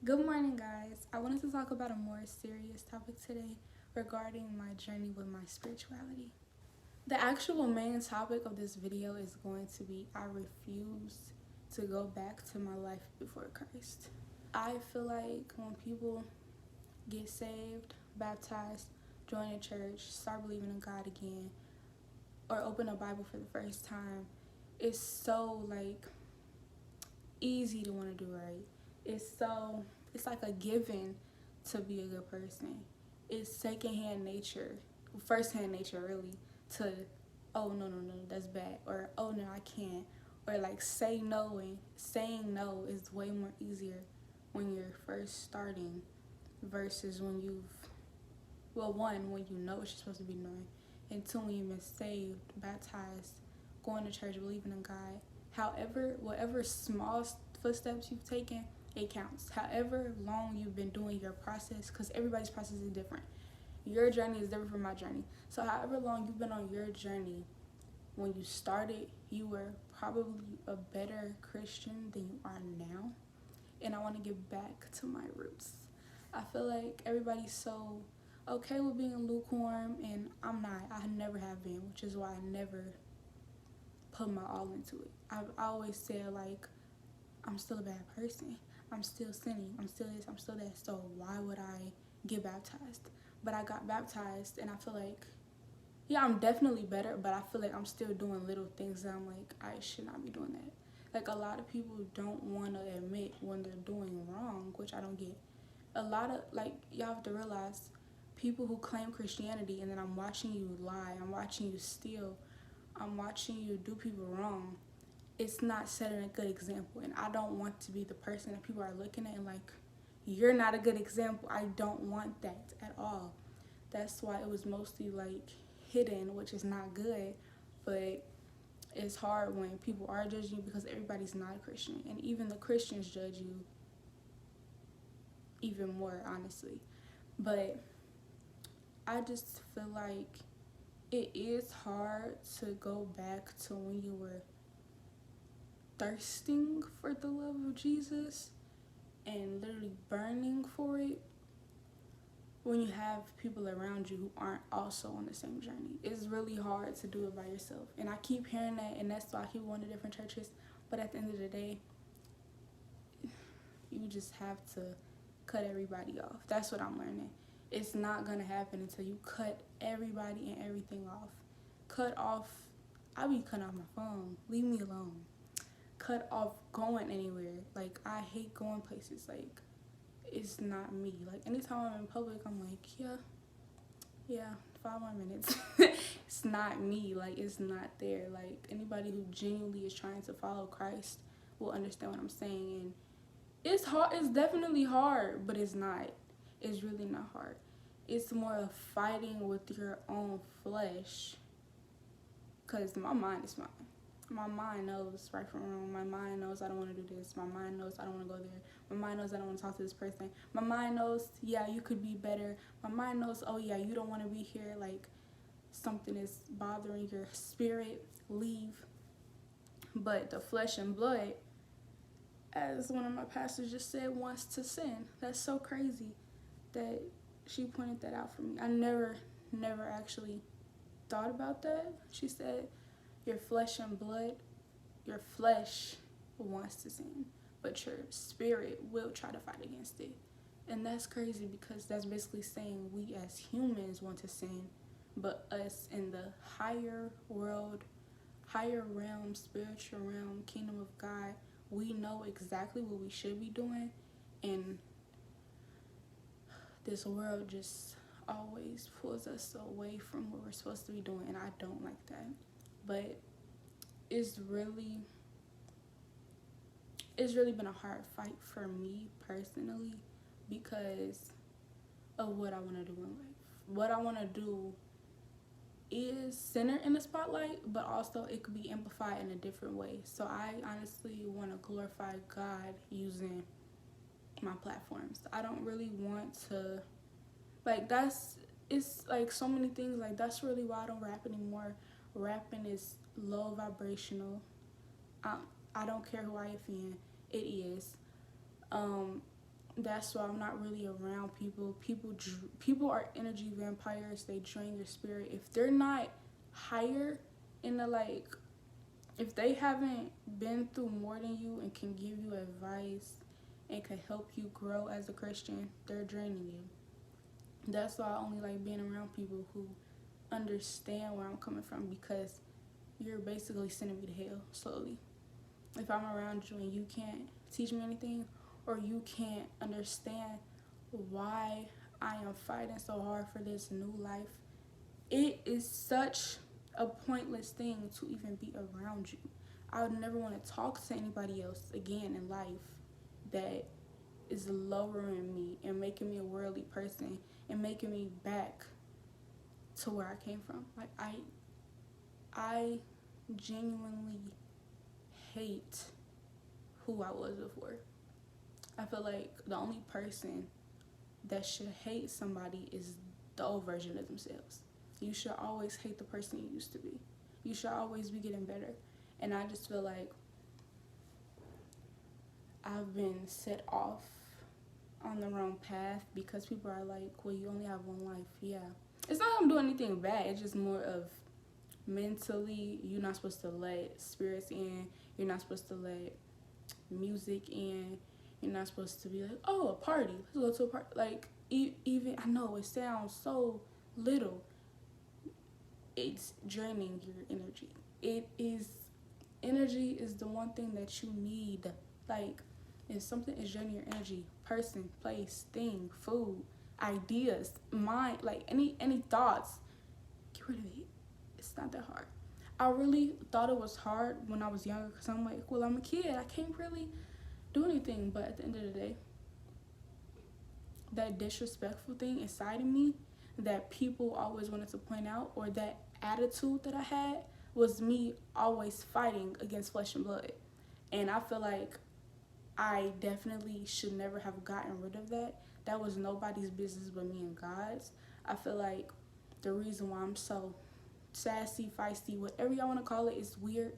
Good morning, guys. I wanted to talk about a more serious topic today regarding my journey with my spirituality. The actual main topic of this video is going to be I refuse to go back to my life before Christ. I feel like when people get saved, baptized, join a church, start believing in God again, or open a Bible for the first time, it's so easy to want to do right. It's like a given to be a good person. It's secondhand nature, firsthand nature really, to oh no, that's bad, or oh no, I can't, or say no, and saying no is way more easier when you're first starting versus when when you know what you're supposed to be doing, and two, when you've been saved, baptized, going to church, believing in God. However, whatever small footsteps you've taken, it counts. However long you've been doing your process, because everybody's process is different. Your journey is different from my journey. So however long you've been on your journey, when you started, you were probably a better Christian than you are now. And I want to get back to my roots. I feel like everybody's so okay with being lukewarm, and I'm not. I never have been, which is why I never put my all into it. I always said, I'm still a bad person. I'm still sinning. I'm still this. I'm still that. So why would I get baptized? But I got baptized, and I feel like, yeah, I'm definitely better, but I feel like I'm still doing little things that I'm like, I should not be doing that. A lot of people don't want to admit when they're doing wrong, which I don't get. A lot of, y'all have to realize, people who claim Christianity, and then I'm watching you lie, I'm watching you steal, I'm watching you do people wrong, it's not setting a good example. And I don't want to be the person that people are looking at and you're not a good example. I don't want that at all. That's why it was mostly hidden, which is not good. But it's hard when people are judging you, because everybody's not a Christian, and even the Christians judge you even more, honestly. But I just feel like it is hard to go back to when you were thirsting for the love of Jesus and literally burning for it, when you have people around you who aren't also on the same journey. It's really hard to do it by yourself. And I keep hearing that, and that's why I keep going to different churches. But at the end of the day, you just have to cut everybody off. That's what I'm learning. It's not going to happen until you cut everybody and everything off. Cut off, I be cutting off my phone. Leave me alone. Cut off going anywhere. I hate going places. It's not me. Anytime I'm in public, I'm yeah, 5 more minutes. It's not me. It's not there. Anybody who genuinely is trying to follow Christ will understand what I'm saying. And it's hard. It's definitely hard, but it's not. It's really not hard. It's more of fighting with your own flesh, because my mind is mine. My mind knows right from wrong. My mind knows I don't want to do this. My mind knows I don't want to go there. My mind knows I don't want to talk to this person. My mind knows, yeah, you could be better. My mind knows, oh yeah, you don't want to be here. Something is bothering your spirit. Leave. But the flesh and blood, as one of my pastors just said, wants to sin. That's so crazy that she pointed that out for me. I never actually thought about that. She said, your flesh and blood, your flesh wants to sin, but your spirit will try to fight against it. And that's crazy, because that's basically saying we as humans want to sin, but us in the higher world, higher realm, spiritual realm, kingdom of God, we know exactly what we should be doing. And this world just always pulls us away from what we're supposed to be doing, and I don't like that. But it's really been a hard fight for me personally, because of what I want to do in life. What I want to do is centered in the spotlight, but also it could be amplified in a different way. So I honestly want to glorify God using my platforms. I don't really want to, it's so many things. That's really why I don't rap anymore. Rapping is low vibrational. I don't care who I offend. It is. that's why I'm not really around people. People are energy vampires. They drain your spirit. If they're not higher in the, like, if they haven't been through more than you and can give you advice and can help you grow as a Christian, they're draining you. That's why I only like being around people who understand where I'm coming from, because you're basically sending me to hell slowly. If I'm around you and you can't teach me anything, or you can't understand why I am fighting so hard for this new life, it is such a pointless thing to even be around you. I would never want to talk to anybody else again in life that is lowering me and making me a worldly person and making me back to where I came from. Like, I genuinely hate who I was before. I feel like the only person that should hate somebody is the old version of themselves. You should always hate the person you used to be. You should always be getting better. And I just feel like I've been set off on the wrong path because people are like, well, you only have one life. Yeah. It's not that I'm doing anything bad. It's just more of mentally, you're not supposed to let spirits in. You're not supposed to let music in. You're not supposed to be like, oh, a party. Let's go to a party. Like, even, I know it sounds so little. It's draining your energy. Energy is the one thing that you need. Like, if something is draining your energy, person, place, thing, food, ideas, mind, like any thoughts, get rid of it. It's not that hard. I really thought it was hard when I was younger, because I'm like, well, I'm a kid. I can't really do anything. But at the end of the day, that disrespectful thing inside of me that people always wanted to point out, or that attitude that I had, was me always fighting against flesh and blood. And I feel like I definitely should never have gotten rid of that. That was nobody's business but me and God's. I feel like the reason why I'm so sassy, feisty, whatever y'all want to call it, is weird.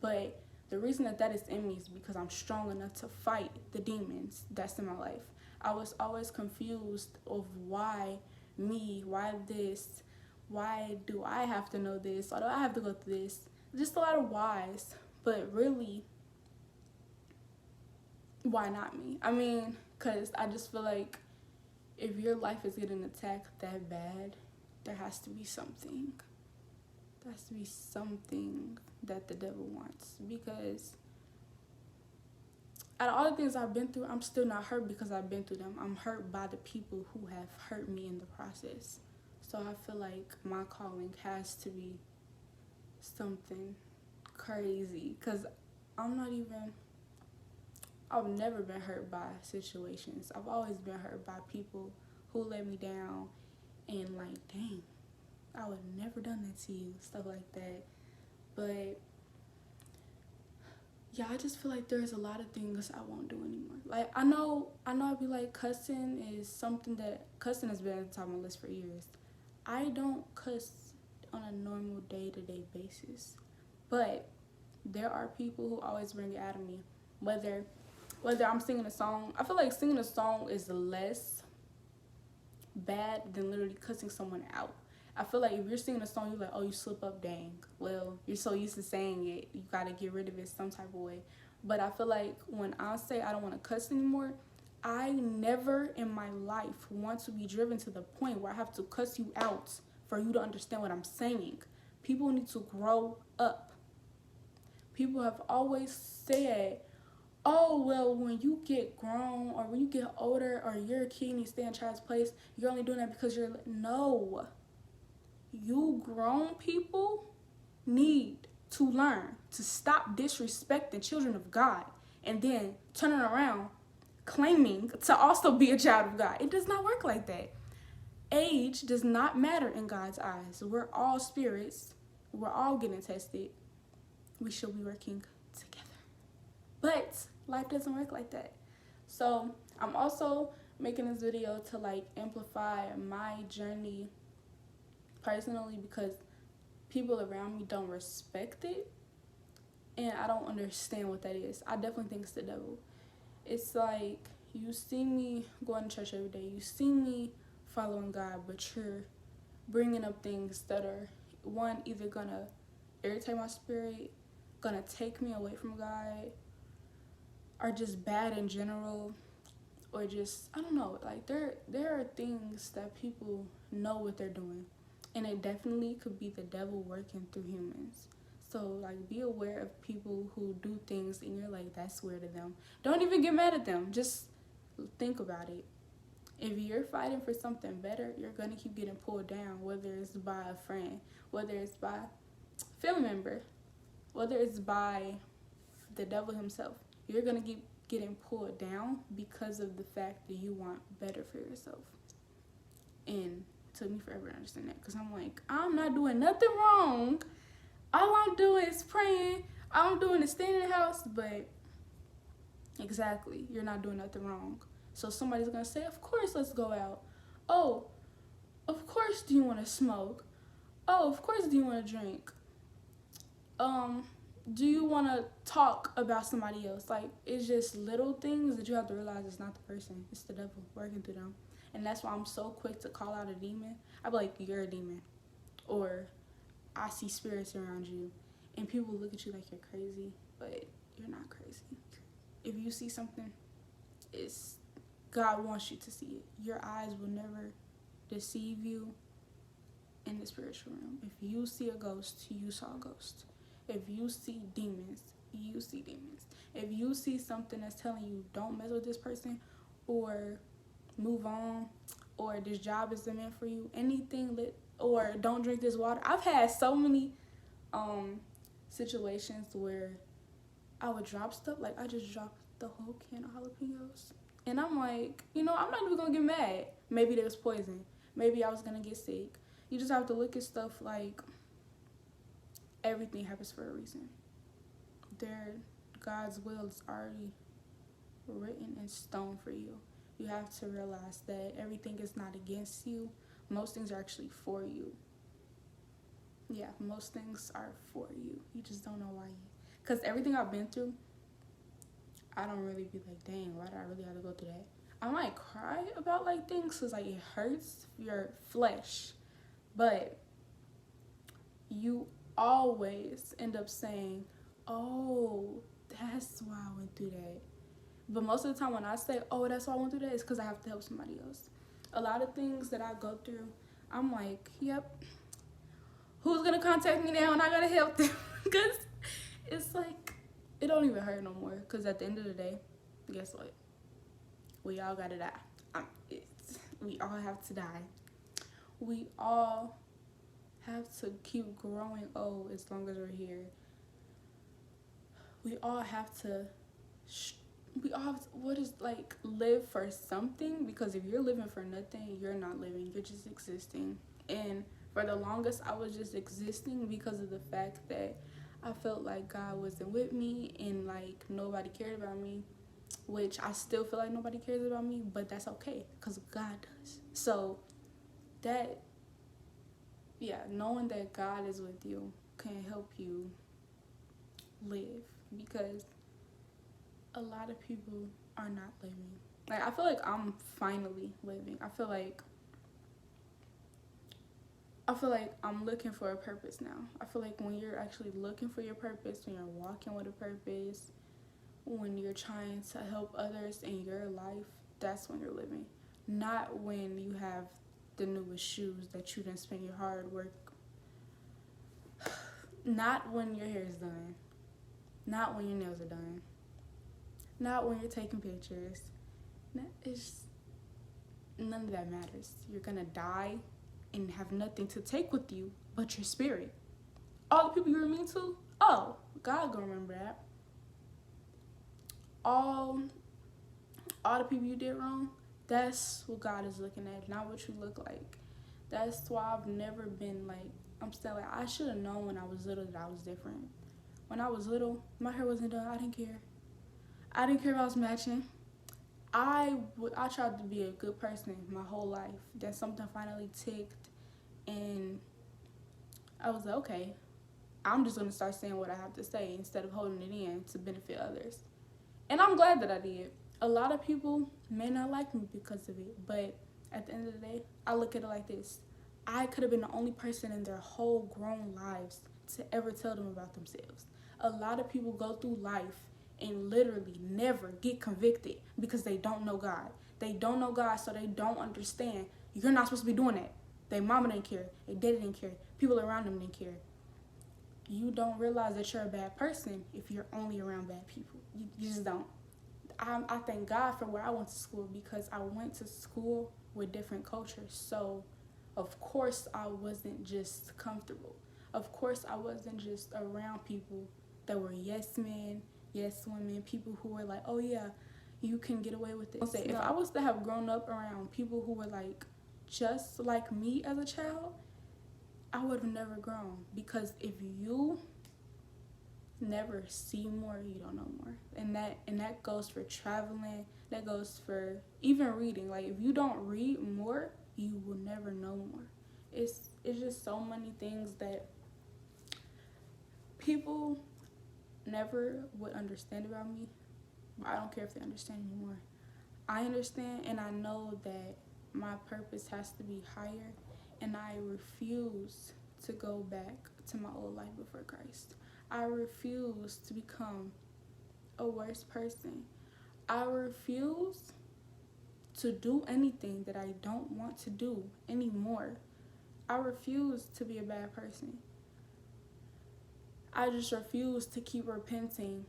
But the reason that is in me is because I'm strong enough to fight the demons that's in my life. I was always confused of why me, why this, why do I have to know this, why do I have to go through this? Just a lot of whys, but really, why not me? I mean, because I just feel like if your life is getting attacked that bad, there has to be something. There has to be something that the devil wants. Because out of all the things I've been through, I'm still not hurt because I've been through them. I'm hurt by the people who have hurt me in the process. So I feel like my calling has to be something crazy. Because I've never been hurt by situations. I've always been hurt by people who let me down and like, dang, I would have never done that to you, stuff like that. But yeah, I just feel like there's a lot of things I won't do anymore. Like, I know I'd be like, cussing has been at the top of my list for years. I don't cuss on a normal day-to-day basis. But there are people who always bring it out of me. Whether I'm singing a song, I feel like singing a song is less bad than literally cussing someone out. I feel like if you're singing a song, you're like, oh, you slip up, dang. Well, you're so used to saying it, you gotta get rid of it some type of way. But I feel like when I say I don't want to cuss anymore, I never in my life want to be driven to the point where I have to cuss you out for you to understand what I'm saying. People need to grow up. People have always said, oh, well, when you get grown or when you get older or you're a kid and you stay in child's place, you're only doing that because you're... No. You grown people need to learn to stop disrespecting children of God and then turning around claiming to also be a child of God. It does not work like that. Age does not matter in God's eyes. We're all spirits. We're all getting tested. We should be working together. But life doesn't work like that. So I'm also making this video to like amplify my journey personally, because people around me don't respect it, and I don't understand what that is. I definitely think it's the devil. It's like you see me going to church every day, you see me following God, but you're bringing up things that are, one, either gonna irritate my spirit, gonna take me away from God, are just bad in general, or just, I don't know, like there are things that people know what they're doing, and it definitely could be the devil working through humans. So like, be aware of people who do things and you're like, that's weird to them. Don't even get mad at them, just think about it. If you're fighting for something better, you're gonna keep getting pulled down, whether it's by a friend, whether it's by a family member, whether it's by the devil himself. You're gonna keep getting pulled down because of the fact that you want better for yourself. And it took me forever to understand that, because I'm like, I'm not doing nothing wrong. All I'm doing is praying. All I'm doing is staying in the house. But exactly, you're not doing nothing wrong. So somebody's gonna say, of course, let's go out. Oh, of course, do you want to smoke? Oh, of course, do you want to drink? Do you want to talk about somebody else? Like, it's just little things that you have to realize it's not the person, it's the devil working through them. And that's why I'm so quick to call out a demon. I'd be like, you're a demon, or I see spirits around you. And people look at you like you're crazy, but you're not crazy. If you see something, it's God wants you to see it. Your eyes will never deceive you in the spiritual realm. If you see a ghost, you saw a ghost. If you see demons, you see demons. If you see something that's telling you don't mess with this person, or move on, or this job isn't meant for you, anything or don't drink this water. I've had so many situations where I would drop stuff, like I just dropped the whole can of jalapenos. And I'm like, I'm not even gonna get mad. Maybe there was poison. Maybe I was gonna get sick. You just have to look at stuff like everything happens for a reason. God's will is already written in stone for you. You have to realize that everything is not against you. Most things are actually for you. Yeah, most things are for you. You just don't know why. Because everything I've been through, I don't really be like, dang, why did I really have to go through that? I might cry about like things because like it hurts your flesh. But you always end up saying, oh, that's why I went through that. But most of the time when I say, oh, that's why I went through that, it's because I have to help somebody else. A lot of things that I go through, I'm like, yep, who's going to contact me now and I got to help them? Because it's like, it don't even hurt no more. Because at the end of the day, guess what? We all got to die. We all have to die. We all have to keep growing old as long as we're here. We all have to live for something, because if you're living for nothing, you're not living, you're just existing. And for the longest, I was just existing because of the fact that I felt like God wasn't with me and like nobody cared about me, which I still feel like nobody cares about me, but that's okay because God does. So knowing that God is with you can help you live, because a lot of people are not living. Like, I feel like I'm finally living. I feel like I'm looking for a purpose now. I feel like when you're actually looking for your purpose, when you're walking with a purpose, when you're trying to help others in your life, that's when you're living. Not when you have the newest shoes that you didn't spend your hard work. Not when your hair is done. Not when your nails are done. Not when you're taking pictures. None of that matters. You're gonna die and have nothing to take with you but your spirit. All the people you were mean to, oh, God gonna remember that. All the people you did wrong, that's what God is looking at, not what you look like. That's why I've never been like, I'm still like, I should have known when I was little that I was different. When I was little, my hair wasn't done. I didn't care. I didn't care if I was matching. I tried to be a good person my whole life. Then something finally ticked, and I was like, okay, I'm just going to start saying what I have to say instead of holding it in to benefit others. And I'm glad that I did. A lot of people may not like me because of it, but at the end of the day, I look at it like this. I could have been the only person in their whole grown lives to ever tell them about themselves. A lot of people go through life and literally never get convicted because they don't know God. They don't know God, so they don't understand. You're not supposed to be doing that. Their mama didn't care. Their daddy didn't care. People around them didn't care. You don't realize that you're a bad person if you're only around bad people. You just don't. I thank God for where I went to school, because I went to school with different cultures. So, of course, I wasn't just comfortable. Of course, I wasn't just around people that were yes men, yes women, people who were like, oh yeah, you can get away with this. If I was to have grown up around people who were like just like me as a child, I would have never grown. Because if you never see more, you don't know more. And that goes for traveling, that goes for even reading. Like, if you don't read more, you will never know more. It's just so many things that people never would understand about me. But I don't care if they understand anymore. I understand, and I know that my purpose has to be higher, and I refuse to go back to my old life before Christ. I refuse to become a worse person. I refuse to do anything that I don't want to do anymore. I refuse to be a bad person. I just refuse to keep repenting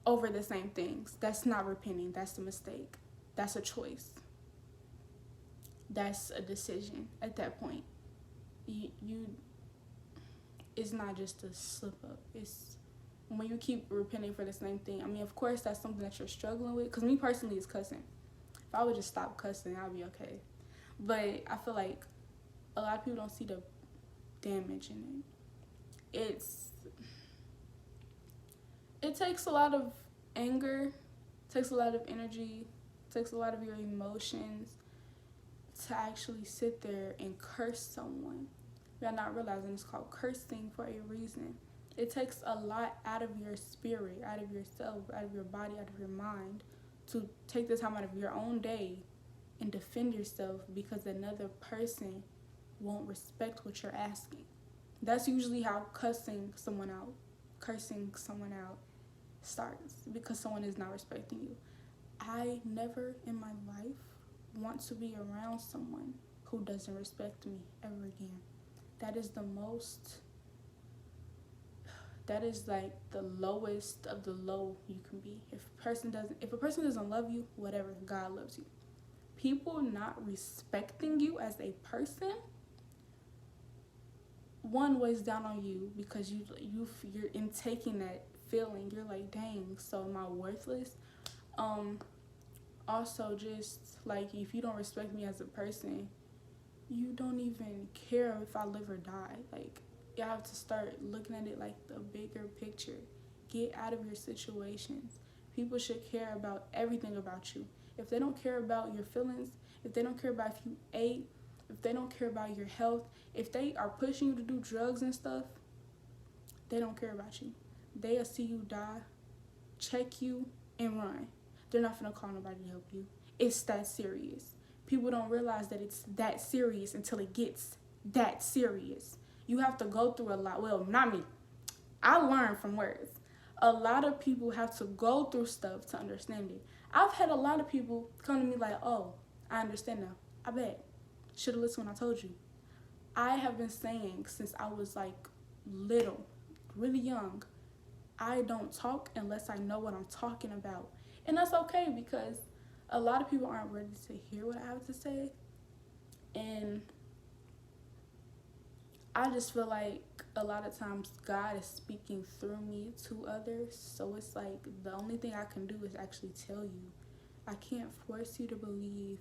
over the same things. That's not repenting. That's a mistake. That's a choice. That's a decision at that point. It's not just a slip up. It's when you keep repenting for the same thing. I mean, of course, that's something that you're struggling with. Because me personally, it's cussing. If I would just stop cussing, I'd be okay. But I feel like a lot of people don't see the damage in it. It takes a lot of anger, takes a lot of energy, takes a lot of your emotions to actually sit there and curse someone. You're not realizing it's called cursing for a reason. It takes a lot out of your spirit, out of yourself, out of your body, out of your mind, to take the time out of your own day and defend yourself because another person won't respect what you're asking. That's usually how cursing someone out starts, because someone is not respecting you. I never in my life want to be around someone who doesn't respect me ever again. That is like the lowest of the low you can be. If a person doesn't love you, whatever, God loves you. People not respecting you as a person, one, weighs down on you, because you're in taking that feeling. You're like, dang, so am I worthless? Also, just like, if you don't respect me as a person, you don't even care if I live or die. Like, you have to start looking at it like the bigger picture. Get out of your situations. People should care about everything about you. If they don't care about your feelings, if they don't care about if you ate, if they don't care about your health, if they are pushing you to do drugs and stuff, they don't care about you. They'll see you die, check you, and run. They're not gonna call nobody to help you. It's that serious. People don't realize that it's that serious until it gets that serious. You have to go through a lot. Well, not me. I learned from words. A lot of people have to go through stuff to understand it. I've had a lot of people come to me like, oh, I understand now. I bet. Should have listened when I told you. I have been saying since I was like little, really young, I don't talk unless I know what I'm talking about. And that's okay, because a lot of people aren't ready to hear what I have to say. And I just feel like a lot of times God is speaking through me to others. So it's like the only thing I can do is actually tell you. I can't force you to believe.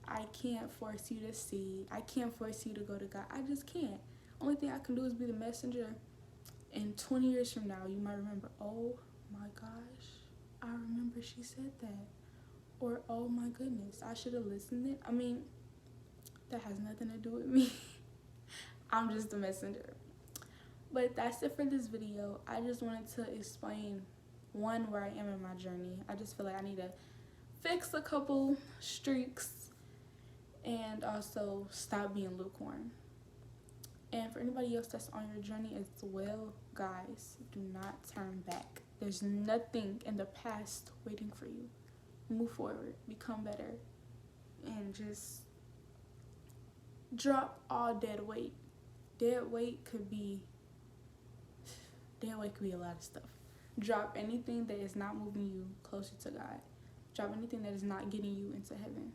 I can't force you to see. I can't force you to go to God. I just can't. Only thing I can do is be the messenger. And 20 years from now, you might remember, oh my gosh, I remember she said that. Or, oh my goodness, I should have listened. I mean, that has nothing to do with me. I'm just a messenger. But that's it for this video. I just wanted to explain one, where I am in my journey. I just feel like I need to fix a couple streaks and also stop being lukewarm. And for anybody else that's on your journey as well, guys, do not turn back. There's nothing in the past waiting for you. Move forward, become better, and just drop all dead weight. Dead weight could be a lot of stuff. Drop anything that is not moving you closer to God. Drop anything that is not getting you into heaven.